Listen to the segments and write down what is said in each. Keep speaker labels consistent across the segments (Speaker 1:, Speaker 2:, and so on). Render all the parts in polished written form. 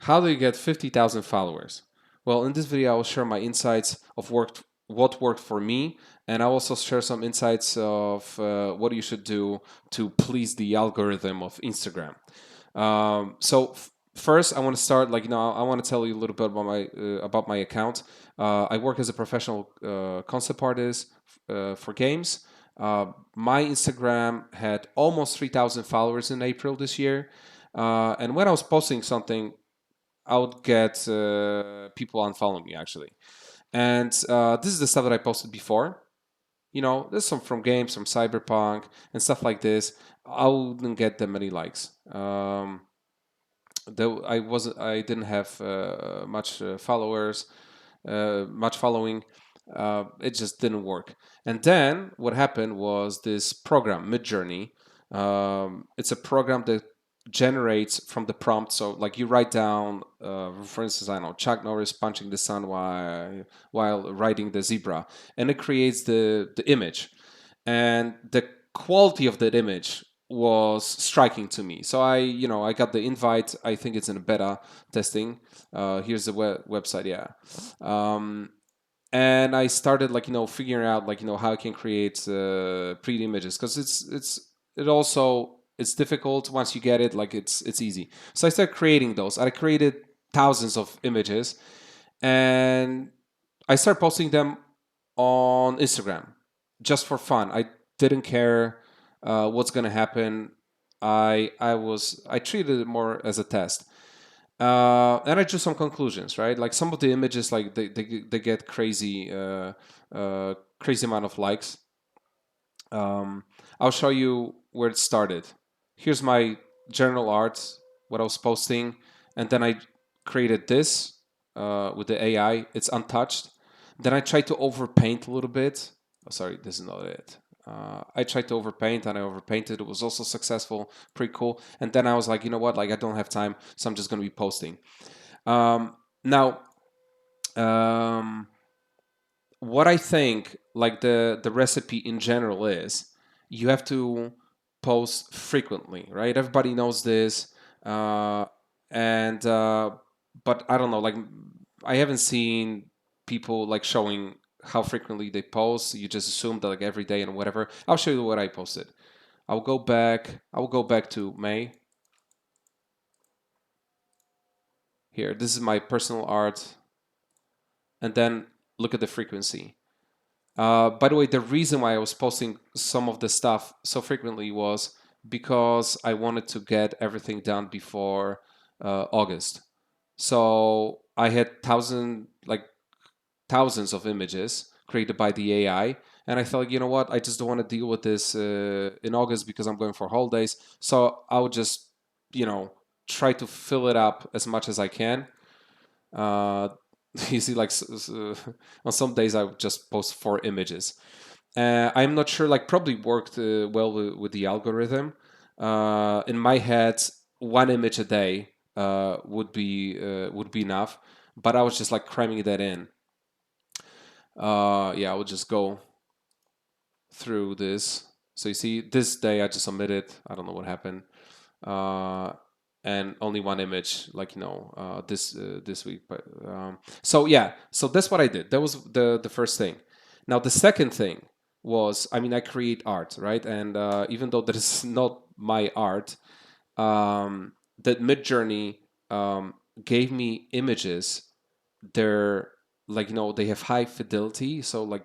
Speaker 1: How do you get 50,000 followers? Well, in this video, I will share my insights of what worked for me, and I'll also share some insights of what you should do to please the algorithm of Instagram. So first, I want to start I want to tell you a little bit about my account. I work as a professional concept artist for games. My Instagram had almost 3,000 followers in April this year, and when I was posting something, I would get people unfollow me actually. And this is the stuff that I posted before. There's some from games, from Cyberpunk and stuff like this. I wouldn't get that many likes. Though I didn't have much followers, much following. It just didn't work. And then what happened was this program, Midjourney. It's a program that generates from the prompt. So like you write down, for instance, I don't know, Chuck Norris punching the sun while riding the zebra, and it creates the image, and the quality of that image was striking to me. So I got the invite. I think it's in a beta testing. Here's the website. Yeah. And I started figuring out how I can create pretty images, because it's difficult. Once you get it, it's easy. So I started creating those. I created thousands of images, and I started posting them on Instagram just for fun. I didn't care what's gonna happen. I treated it more as a test. And I drew some conclusions, right? Like some of the images, like they get crazy amount of likes. I'll show you where it started. Here's my general art, what I was posting, and then I created this with the AI. It's untouched. Then I tried to overpaint a little bit. Oh, sorry, this is not it. I tried to overpaint and I overpainted. It was also successful, pretty cool. And then I was like, you know what? Like I don't have time, so I'm just going to be posting. Now, um, what I think, like the recipe in general is, you have to post frequently, right? Everybody knows this, and but I don't know, like I haven't seen people like showing how frequently they post. You just assume that like every day and whatever. I'll show you what I posted. I'll go back. I will go back to May. Here, this is my personal art, and then look at the frequency. By the way, the reason why I was posting some of the stuff so frequently was because I wanted to get everything done before August. So I had thousands of images created by the AI, and I thought, you know what, I just don't want to deal with this in August because I'm going for holidays. So I would just, try to fill it up as much as I can. Uh, you see, like on some days I would just post 4 images. I'm not sure, like probably worked well with the algorithm. In my head, 1 image a day would be enough, but I was just like cramming that in. Yeah, I would just go through this. So you see, this day I just omitted. I don't know what happened. And only 1 image, this week. But so yeah, so that's what I did. That was the first thing. Now the second thing was, I mean, I create art, right? And even though that is not my art, that Midjourney gave me images. They're they have high fidelity, so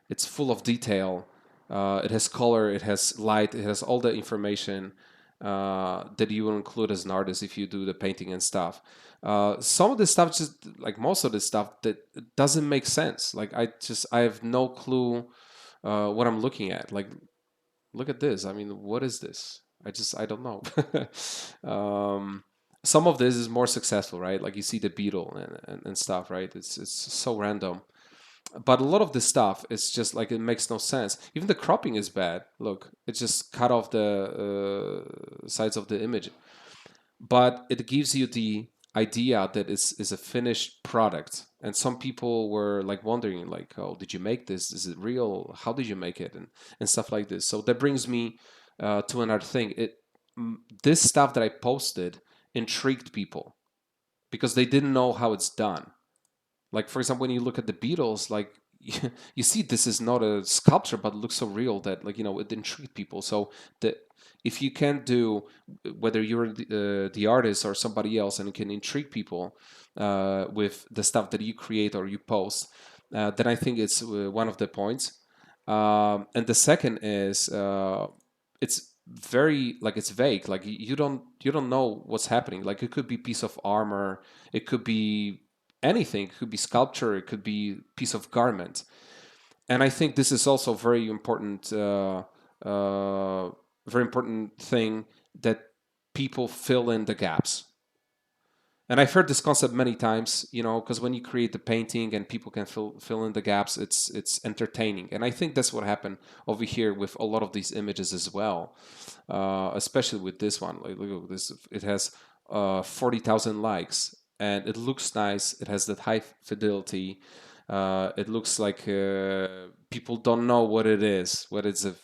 Speaker 1: it's full of detail. It has color, it has light, it has all the information that you will include as an artist if you do the painting and stuff. Some of the stuff, just like most of the stuff, that doesn't make sense. I have no clue what I'm looking at. Like, look at this. I mean, what is this? I don't know. Some of this is more successful, right? Like you see the beetle and stuff, right? It's so random. But a lot of this stuff is just like it makes no sense. Even the cropping is bad. Look, it just cut off the sides of the image. But it gives you the idea that is a finished product. And some people were like wondering, like, oh, did you make this? Is it real? How did you make it? And stuff like this. So that brings me to another thing. This stuff that I posted intrigued people because they didn't know how it's done. Like for example, when you look at the Beatles, like you see this is not a sculpture, but it looks so real that like it intrigued people. So the if you can do whether you're the artist or somebody else and you can intrigue people with the stuff that you create or you post, then I think it's one of the points. And the second is it's very like it's vague. Like you don't know what's happening. Like it could be piece of armor, it could be anything. It could be sculpture, it could be piece of garment. And I think this is also uh, very important thing that people fill in the gaps. And I've heard this concept many times, because when you create the painting and people can fill in the gaps, it's entertaining. And I think that's what happened over here with a lot of these images as well, especially with this one. Like look at this, it has 40,000 likes, and it looks nice. It has that high fidelity. It looks like people don't know what it is, whether it's a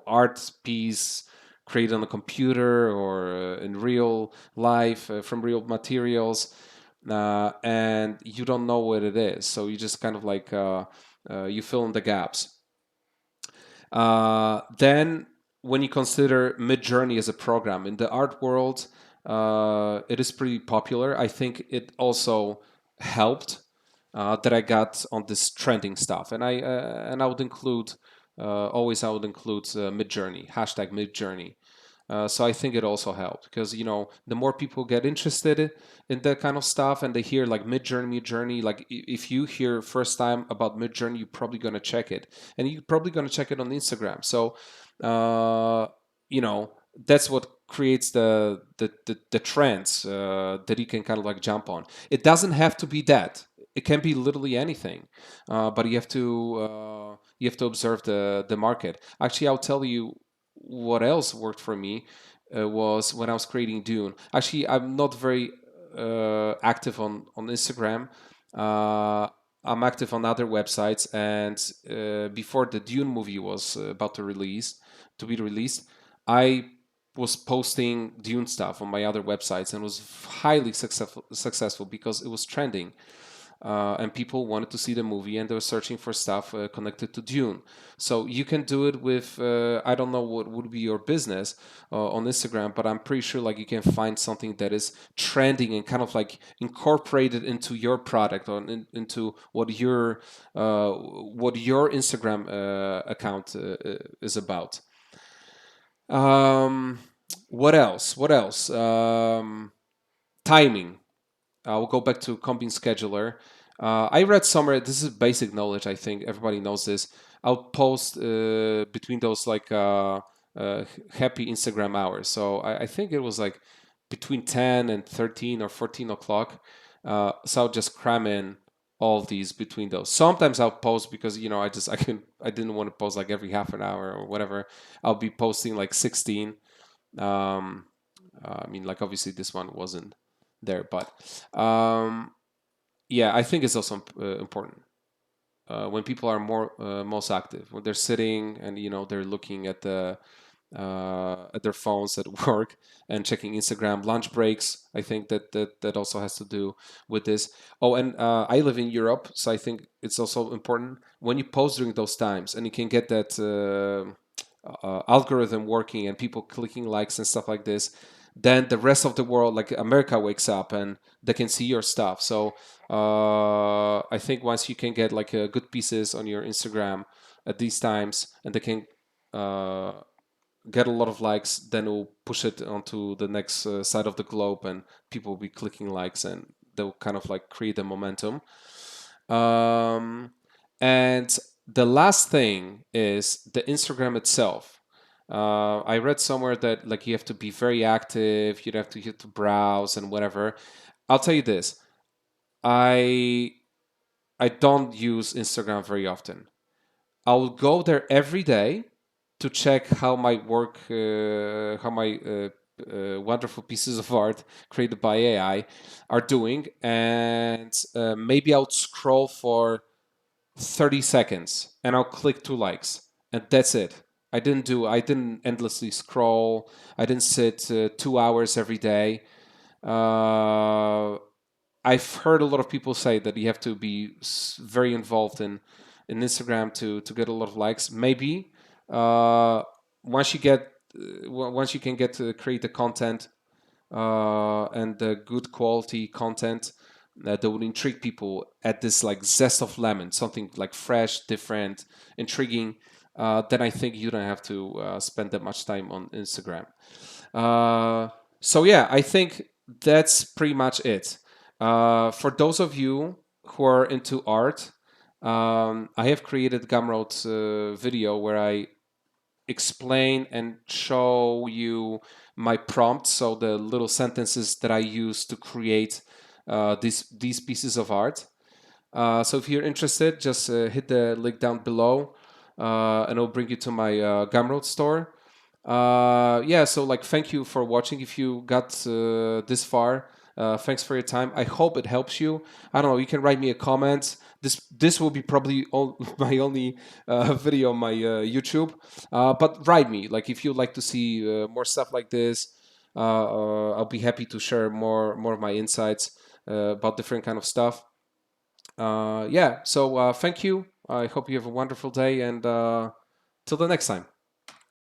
Speaker 1: art piece created on a computer or in real life from real materials, and you don't know what it is, so you just kind of like you fill in the gaps. Then when you consider Midjourney as a program in the art world, it is pretty popular. I think it also helped that I got on this trending stuff, and I would include always I would include Midjourney, hashtag Midjourney. So I think it also helped because the more people get interested in that kind of stuff and they hear like Midjourney, like if you hear first time about Midjourney, you're probably gonna check it, and you're probably gonna check it on Instagram. So uh, that's what creates the trends that you can kind of like jump on. It doesn't have to be that. It can be literally anything, but you have to observe the market. Actually, I'll tell you what else worked for me was when I was creating Dune. Actually, I'm not very active on Instagram. Uh, I'm active on other websites, and before the Dune movie was about to be released, I was posting Dune stuff on my other websites and was highly successful because it was trending and people wanted to see the movie and they were searching for stuff connected to Dune. So you can do it with I don't know what would be your business on Instagram, but I'm pretty sure like you can find something that is trending and kind of like incorporated into your product or into what your Instagram account is about. Um, what else? What else? Timing. We'll go back to Combine Scheduler. I read somewhere, this is basic knowledge, I think everybody knows this. I'll post between those like happy Instagram hours. So I think it was like between 10 and 13 or 14 o'clock. So I'll just cram in all these between those. Sometimes I'll post because I didn't want to post like every half an hour or whatever. I'll be posting like 16. Um, I mean, like obviously this one wasn't there, but yeah, I think it's also important when people are most active, when they're sitting and they're looking at their phones at work and checking Instagram, lunch breaks. I think that also has to do with this. Oh, and I live in Europe, so I think it's also important when you post during those times and you can get that algorithm working and people clicking likes and stuff like this. Then the rest of the world, like America, wakes up and they can see your stuff. So I think once you can get like good pieces on your Instagram at these times, and they can uh, get a lot of likes, then it will push it onto the next side of the globe, and people will be clicking likes, and they'll kind of like create a momentum. Um, and the last thing is the Instagram itself. I read somewhere that like you have to be very active, you have to browse and whatever. I'll tell you this: I I don't use Instagram very often. I will go there every day to check how my wonderful pieces of art created by AI are doing, and maybe I'll scroll for 30 seconds and I'll click two likes, and that's it. I didn't endlessly scroll. I didn't sit 2 hours every day. Uh, I've heard a lot of people say that you have to be very involved in Instagram to get a lot of likes. Maybe uh, once you get once you can get to create the content and the good quality content that would intrigue people at this like zest of lemon, something like fresh, different, intriguing. Then I think you don't have to spend that much time on Instagram. Uh, so yeah, I think that's pretty much it. For those of you who are into art, I have created Gumroad video where I explain and show you my prompts, so the little sentences that I use to create these pieces of art. So if you're interested, just hit the link down below, and it'll bring you to my Gumroad store. Yeah, so like, thank you for watching. If you got this far, thanks for your time. I hope it helps you. I don't know. You can write me a comment. This will be probably my only video on my YouTube. But write me, like, if you'd like to see more stuff like this. I'll be happy to share more of my insights about different kind of stuff. Yeah, so thank you. I hope you have a wonderful day, and till the next time.